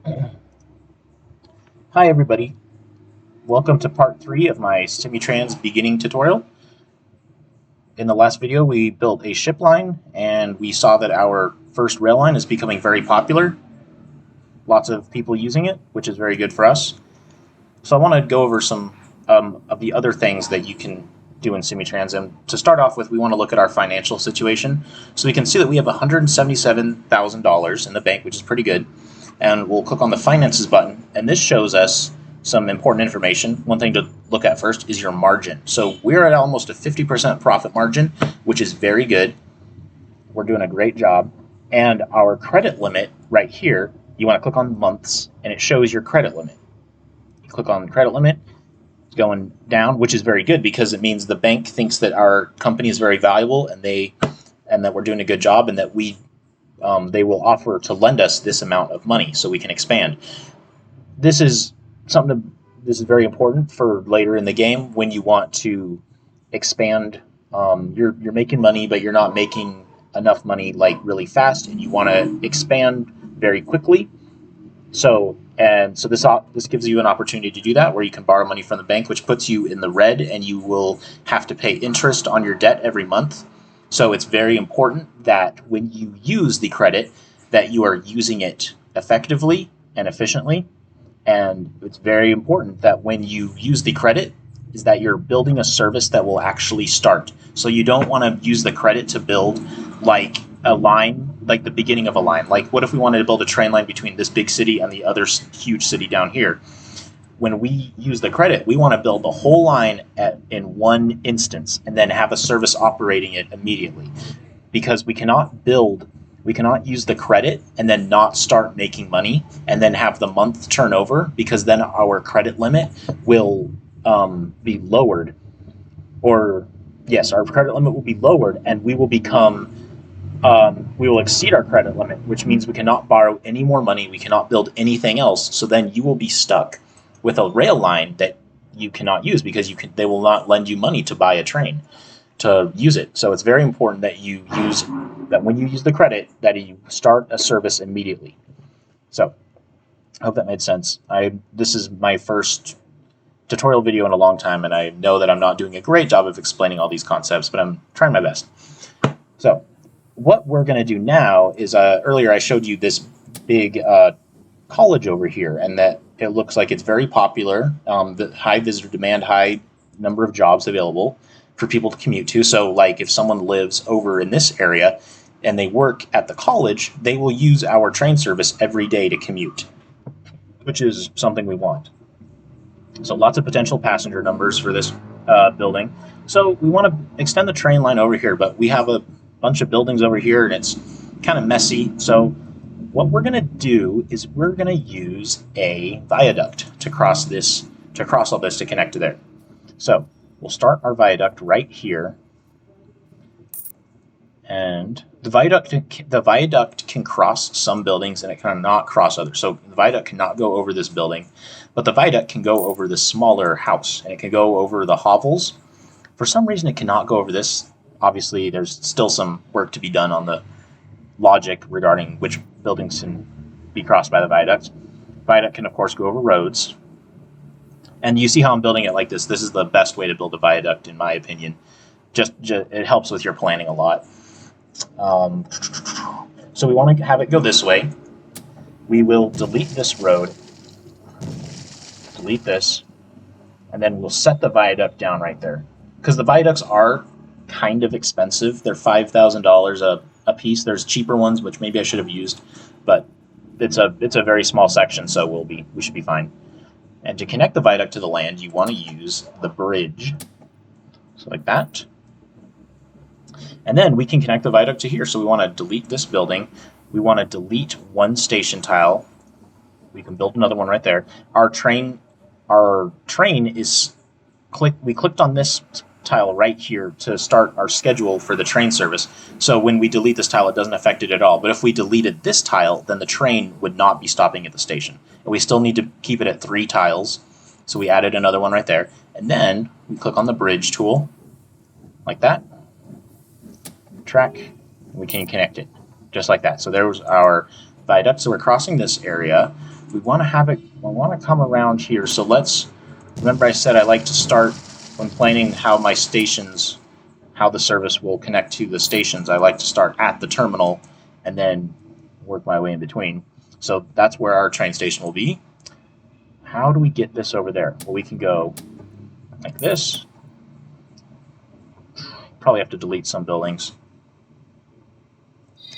Hi everybody, welcome to part 3 of my Simutrans beginning tutorial. In the last video we built a ship line and we saw that our first rail line is becoming very popular. Lots of people using it, which is very good for us. So I want to go over some of the other things that you can do in Simutrans. And to start off with, we want to look at our financial situation. So we can see that we have $177,000 in the bank, which is pretty good. And we'll click on the Finances button, and this shows us some important information. One thing to look at first is your margin. So we're at almost a 50% profit margin, which is very good. We're doing a great job. And our credit limit right here, you want to click on months, and it shows your credit limit. You click on credit limit, it's going down, which is very good because it means the bank thinks that our company is very valuable and that we're doing a good job and that they will offer to lend us this amount of money so we can expand. This is this is very important for later in the game when you want to expand. You're making money, but you're not making enough money like really fast, and you want to expand very quickly. So this gives you an opportunity to do that, where you can borrow money from the bank, which puts you in the red, and you will have to pay interest on your debt every month. So it's very important that when you use the credit, that you are using it effectively and efficiently. And it's very important that when you use the credit, is that you're building a service that will actually start. So you don't want to use the credit to build like a line, like the beginning of a line. Like what if we wanted to build a train line between this big city and the other huge city down here? When we use the credit, we want to build the whole line in one instance and then have a service operating it immediately. Because we cannot use the credit and then not start making money and then have the month turn over, because then our credit limit will be lowered. Or, yes, our credit limit will be lowered and we will exceed our credit limit, which means we cannot borrow any more money, we cannot build anything else, so then you will be stuck with a rail line that you cannot use because they will not lend you money to buy a train to use it. So it's very important that when you use the credit, that you start a service immediately. So I hope that made sense. This is my first tutorial video in a long time, and I know that I'm not doing a great job of explaining all these concepts, but I'm trying my best. So what we're going to do now is, earlier I showed you this big college over here, and that it looks like it's very popular, the high visitor demand, high number of jobs available for people to commute to. So like if someone lives over in this area and they work at the college, they will use our train service every day to commute, which is something we want. So lots of potential passenger numbers for this building. So we want to extend the train line over here, but we have a bunch of buildings over here and it's kind of messy. So what we're going to do is we're going to use a viaduct to cross all this to connect to there. So we'll start our viaduct right here. And the viaduct can cross some buildings and it cannot cross others. So the viaduct cannot go over this building, but the viaduct can go over this smaller house, and it can go over the hovels. For some reason, it cannot go over this. Obviously, there's still some work to be done on the logic regarding which buildings can be crossed by the viaduct. Viaduct can, of course, go over roads. And you see how I'm building it like this. This is the best way to build a viaduct, in my opinion. Just it helps with your planning a lot. So we want to have it go this way. We will delete this road, delete this, and then we'll set the viaduct down right there. Because the viaducts are kind of expensive. They're $5,000 a piece. There's cheaper ones, which maybe I should have used, but it's a very small section, so we should be fine. And to connect the viaduct to the land, you want to use the bridge. So like that. And then we can connect the viaduct to here. So we want to delete this building. We want to delete one station tile. We can build another one right there. Our train is we clicked on this tile right here to start our schedule for the train service. So when we delete this tile, it doesn't affect it at all. But if we deleted this tile, then the train would not be stopping at the station. And we still need to keep it at 3 tiles. So we added another one right there. And then we click on the bridge tool, like that. Track, we can connect it, just like that. So there's our viaduct. So we're crossing this area. we want to have it, we want to come around here. So let's, remember I said I like to start, when planning how my stations, how the service will connect to the stations, I like to start at the terminal and then work my way in between. So that's where our train station will be. How do we get this over there? Well, we can go like this. Probably have to delete some buildings.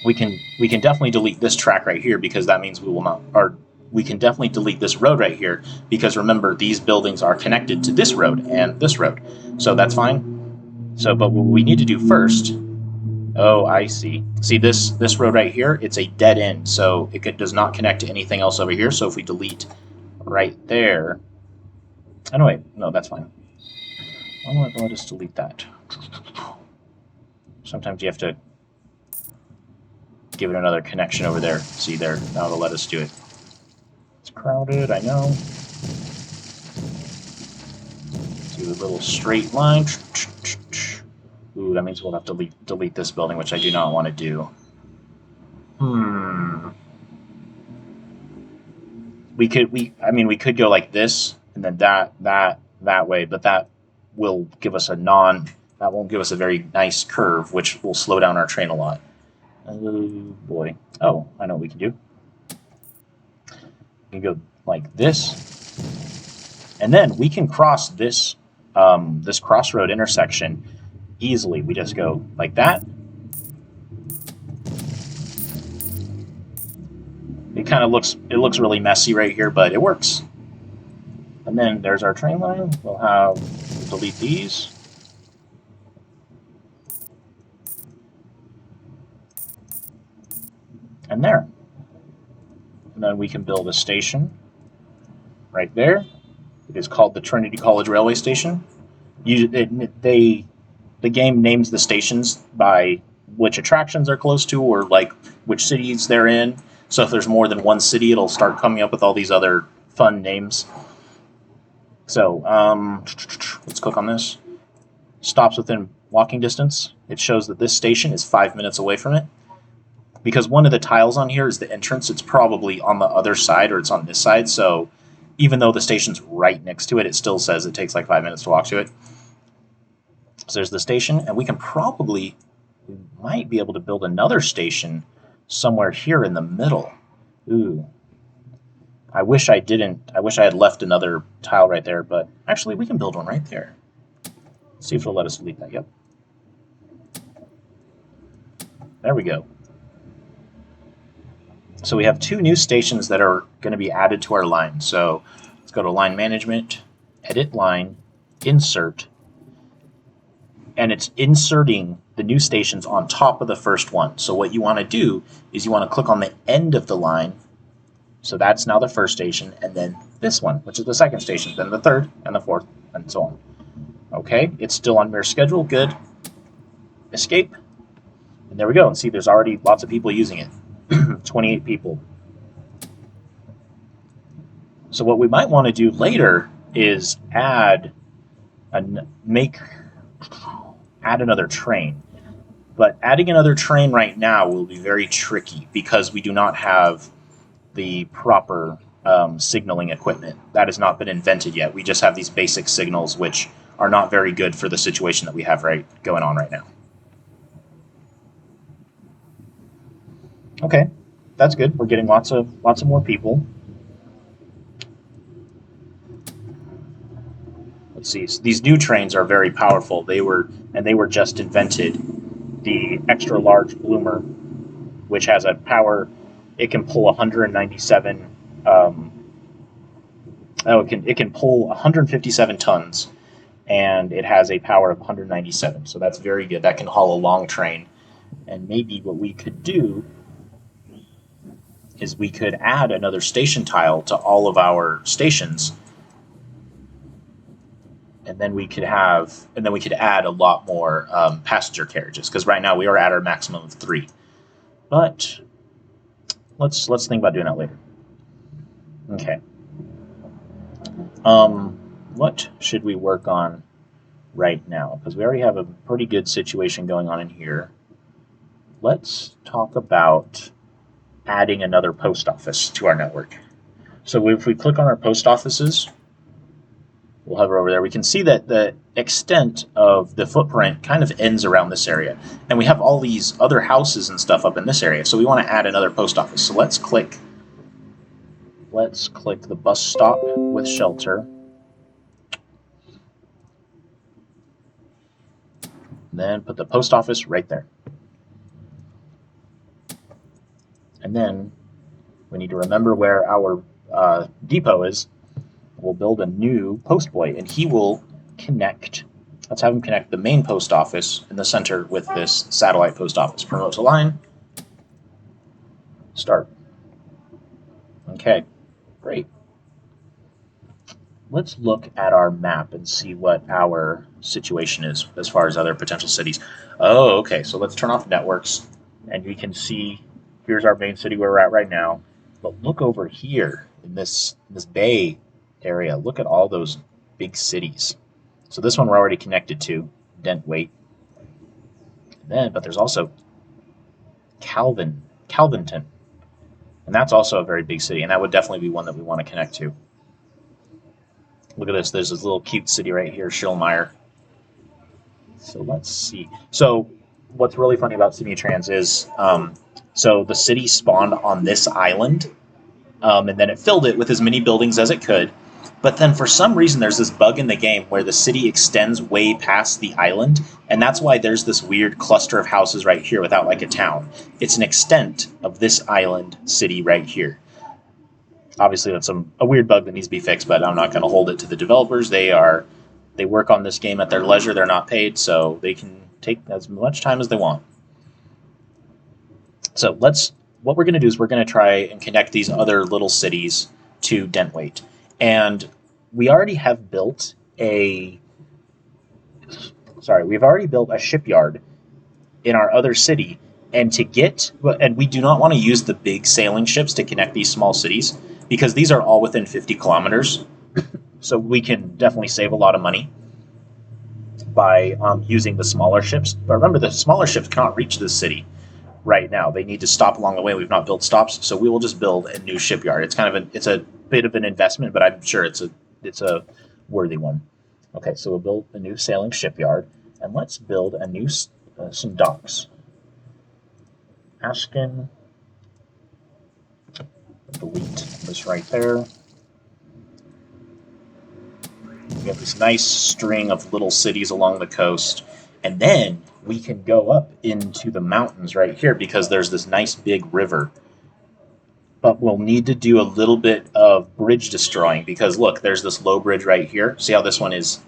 We can definitely delete this track right here, because that means we will not, or we can definitely delete this road right here, because remember, these buildings are connected to this road and this road. So that's fine. So, but what we need to do first, oh, I see. See this road right here, it's a dead end, so it does not connect to anything else over here. So if we delete right there, oh no, wait, no, that's fine. Why won't it let us delete that? Sometimes you have to give it another connection over there. See there, now it'll let us do it. It's crowded, I know. Do a little straight line. Ooh, that means we'll have to delete this building, which I do not want to do. We could go like this, and then that way, but that will give us that won't give us a very nice curve, which will slow down our train a lot. Oh boy. Oh, I know what we can do. We can go like this, and then we can cross this this crossroad intersection easily. We just go like that. It kind of looks really messy right here, but it works. And then there's our train line. We'll delete these. And there. And then we can build a station right there. It is called the Trinity College Railway Station. The game names the stations by which attractions they're close to, or like which cities they're in. So if there's more than one city, it'll start coming up with all these other fun names. So let's click on this. Stops within walking distance. It shows that this station is 5 minutes away from it. Because one of the tiles on here is the entrance, it's probably on the other side, or it's on this side. So even though the station's right next to it, it still says it takes like 5 minutes to walk to it. So there's the station, and we might be able to build another station somewhere here in the middle. Ooh. I wish I had left another tile right there, but actually we can build one right there. Let's see if it'll let us delete that. Yep. There we go. So we have 2 new stations that are going to be added to our line. So let's go to line management, edit line, insert, and it's inserting the new stations on top of the first one. So what you want to do is you want to click on the end of the line. So that's now the first station, and then this one, which is the second station, then the third, and the fourth, and so on. Okay, it's still on mirror schedule, good. Escape, and there we go. And see, there's already lots of people using it. 28 people. So what we might want to do later is add another train. But adding another train right now will be very tricky, because we do not have the proper signaling equipment. That has not been invented yet. We just have these basic signals, which are not very good for the situation that we have going on right now. Okay, that's good. We're getting lots of more people. Let's see. These new trains are very powerful. They were just invented. The extra large bloomer, which has a power, it can pull 197. It can pull 157 tons, and it has a power of 197. So that's very good. That can haul a long train. And maybe what we could do is we could add another station tile to all of our stations, and then we could add a lot more passenger carriages, because right now we are at our maximum of 3. But let's think about doing that later. Okay. What should we work on right now? Because we already have a pretty good situation going on in here. Let's talk about adding another post office to our network. So if we click on our post offices, we'll hover over there. We can see that the extent of the footprint kind of ends around this area. And we have all these other houses and stuff up in this area. So we want to add another post office. So let's click the bus stop with shelter. Then put the post office right there. And then we need to remember where our depot is. We'll build a new post boy, and he will connect. Let's have him connect the main post office in the center with this satellite post office. Promote to line. Start. Okay, great. Let's look at our map and see what our situation is as far as other potential cities. Oh, okay, so let's turn off networks, and we can see here's our main city where we're at right now. But look over here in this bay area. Look at all those big cities. So this one we're already connected to, Dentwaite. But there's also Calvinton, and that's also a very big city, and that would definitely be one that we want to connect to. Look at this. There's this little cute city right here, Schillmeyer. So let's see. So what's really funny about Simutrans is, so the city spawned on this island, and then it filled it with as many buildings as it could. But then for some reason, there's this bug in the game where the city extends way past the island, and that's why there's this weird cluster of houses right here without like a town. It's an extent of this island city right here. Obviously, that's a weird bug that needs to be fixed, but I'm not going to hold it to the developers. They work on this game at their leisure. They're not paid, so they can take as much time as they want. So what we're going to do is we're going to try and connect these other little cities to Dentwaite. And we've already built a shipyard in our other city. And we do not want to use the big sailing ships to connect these small cities, because these are all within 50 kilometers. So we can definitely save a lot of money by using the smaller ships. But remember, the smaller ships cannot reach this city right now. They need to stop along the way. We've not built stops, so we will just build a new shipyard. It's a bit of an investment, but I'm sure it's a worthy one. Okay, so we'll build a new sailing shipyard, and let's build a new some docks. Ashken. Delete this right there. We have this nice string of little cities along the coast, and then we can go up into the mountains right here because there's this nice big river. But we'll need to do a little bit of bridge destroying because look, there's this low bridge right here. See how this one is?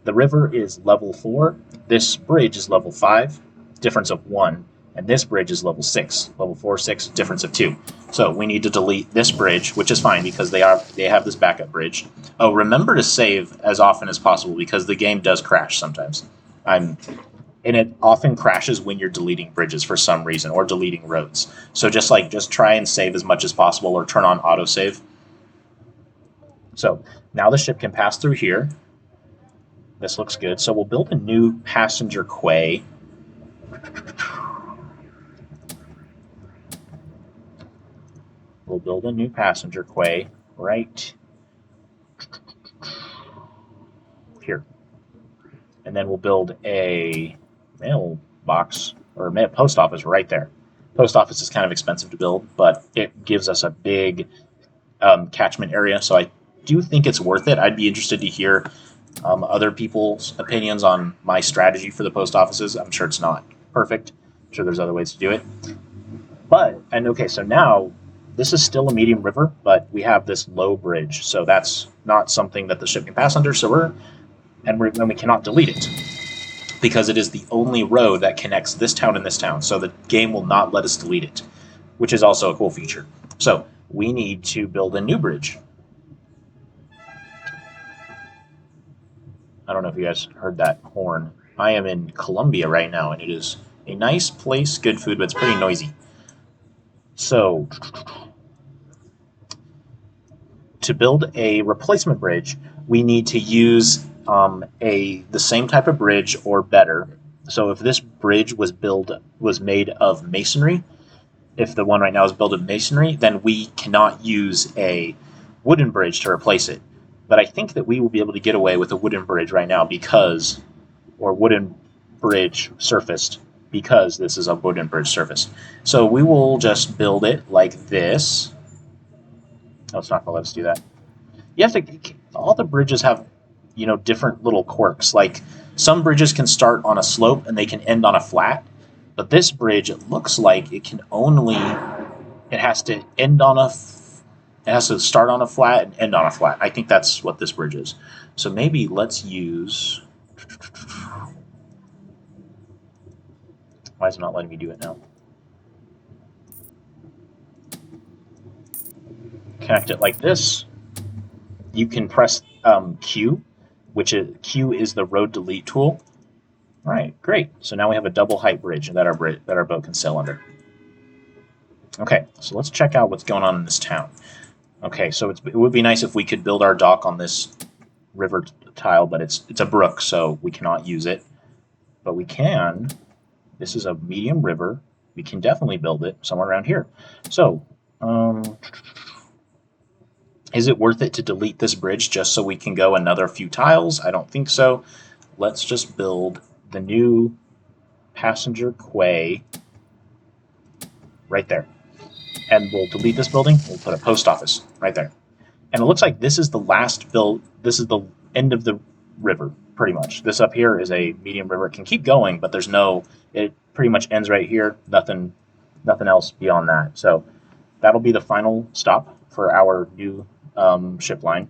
The river is level 4. This bridge is level 5, difference of 1. And this bridge is level 6. Level 4, 6, difference of 2. So we need to delete this bridge, which is fine because they have this backup bridge. Oh, remember to save as often as possible because the game does crash sometimes. And it often crashes when you're deleting bridges for some reason or deleting roads. So just try and save as much as possible or turn on autosave. So now the ship can pass through here. This looks good. So we'll build a new passenger quay. We'll build a new passenger quay right here. And then we'll build a mailbox or a post office right there. Post office is kind of expensive to build, but it gives us a big catchment area. So I do think it's worth it. I'd be interested to hear other people's opinions on my strategy for the post offices. I'm sure it's not perfect. I'm sure there's other ways to do it. So now this is still a medium river, but we have this low bridge. So that's not something that the ship can pass under. So we cannot delete it because it is the only road that connects this town and this town. So the game will not let us delete it, which is also a cool feature. So we need to build a new bridge. I don't know if you guys heard that horn. I am in Colombia right now, and it is a nice place, good food, but it's pretty noisy. So to build a replacement bridge, we need to use the same type of bridge or better. So if this bridge was made of masonry, if the one right now is built of masonry, then we cannot use a wooden bridge to replace it. But I think that we will be able to get away with a wooden bridge right now because, or wooden bridge surfaced, because this is a wooden bridge surface. So we will just build it like this. Oh, it's not going to let us do that. You have to, all the bridges have, different little quirks. Like some bridges can start on a slope and they can end on a flat. But this bridge, it looks like it can only, it has to end on a, it has to start on a flat and end on a flat. I think that's what this bridge is. So maybe let's use, why is it not letting me do it now? Connect it like this. You can press Q, Q is the road delete tool. All right, great. So now we have a double height bridge that our boat can sail under. Okay, so let's check out what's going on in this town. Okay, so it would be nice if we could build our dock on this river tile, but it's a brook, so we cannot use it. But we can. This is a medium river. We can definitely build it somewhere around here. So, is it worth it to delete this bridge just so we can go another few tiles? I don't think so. Let's just build the new passenger quay right there. And we'll delete this building. We'll put a post office right there. And it looks like this is the last build. This is the end of the river, pretty much. This up here is a medium river. It can keep going, but there's no, it pretty much ends right here. Nothing else beyond that. So that'll be the final stop for our new ship line.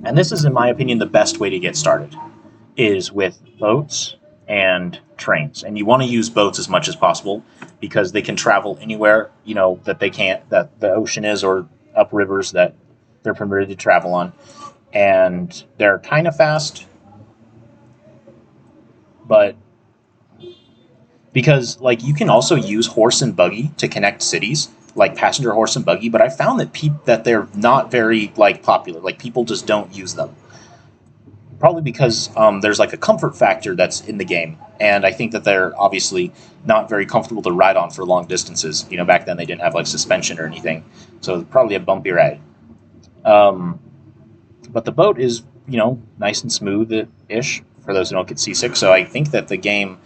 And this is, in my opinion, the best way to get started, is with boats and trains. And you want to use boats as much as possible because they can travel anywhere, that they can't, that the ocean is, or up rivers that they're permitted to travel on. And they're kind of fast, but because you can also use horse and buggy to connect cities, like passenger horse and buggy, but I found that they're not very popular. Like people just don't use them. Probably because there's a comfort factor that's in the game, and I think that they're obviously not very comfortable to ride on for long distances. Back then they didn't have suspension or anything, so probably a bumpy ride. But the boat is nice and smooth-ish for those who don't get seasick. So I think that the game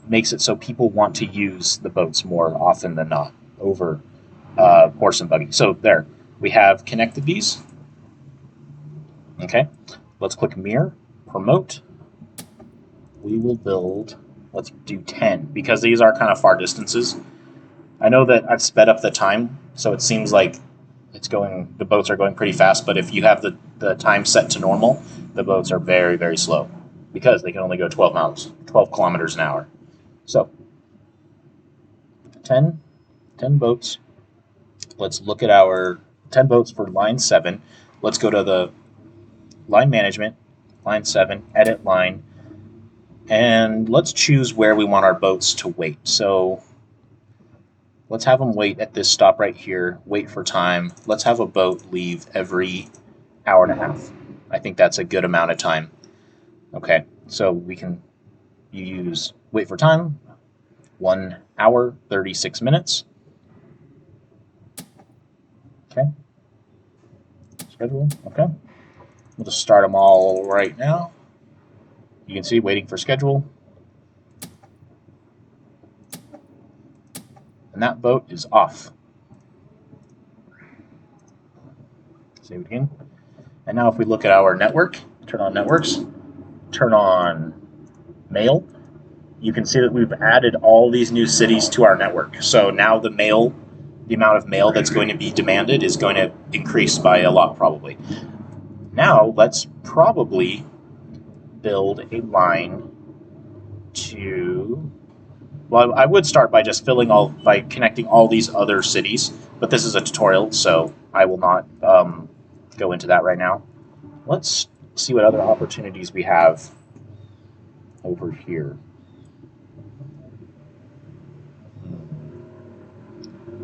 makes it so people want to use the boats more often than not over horse and buggy. So there, we have connected these. Okay, let's click mirror, promote. We will build, let's do 10, because these are kind of far distances. I know that I've sped up the time, so it seems like the boats are going pretty fast, but if you have the time set to normal, the boats are very, very slow because they can only go 12 kilometers an hour. So, 10 boats. Let's look at our 10 boats for line 7. Let's go to the line management, line 7, edit line, and let's choose where we want our boats to wait. So let's have them wait at this stop right here, wait for time. Let's have a boat leave every hour and a half. I think that's a good amount of time. Okay, so you use wait for time, 1 hour, 36 minutes. Okay. Schedule, okay. We'll just start them all right now. You can see waiting for schedule. And that boat is off. Save it again. And now if we look at our network, turn on networks, turn on mail, you can see that we've added all these new cities to our network. So now the amount of mail that's going to be demanded is going to increase by a lot probably. Now let's probably build a line to, well, I would start by just by connecting all these other cities, but this is a tutorial, so I will not go into that right now. Let's see what other opportunities we have over here.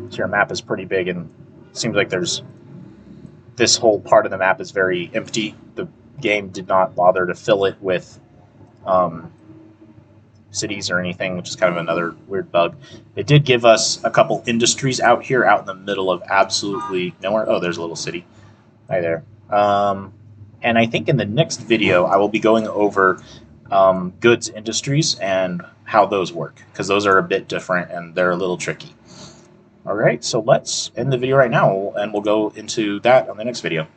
So our map is pretty big, and it seems like this whole part of the map is very empty. The game did not bother to fill it with cities or anything, which is kind of another weird bug. It did give us a couple industries out here, out in the middle of absolutely nowhere. Oh, there's a little city. Hi there. And I think in the next video, I will be going over goods industries and how those work, because those are a bit different and they're a little tricky. All right, so let's end the video right now, and we'll go into that on the next video.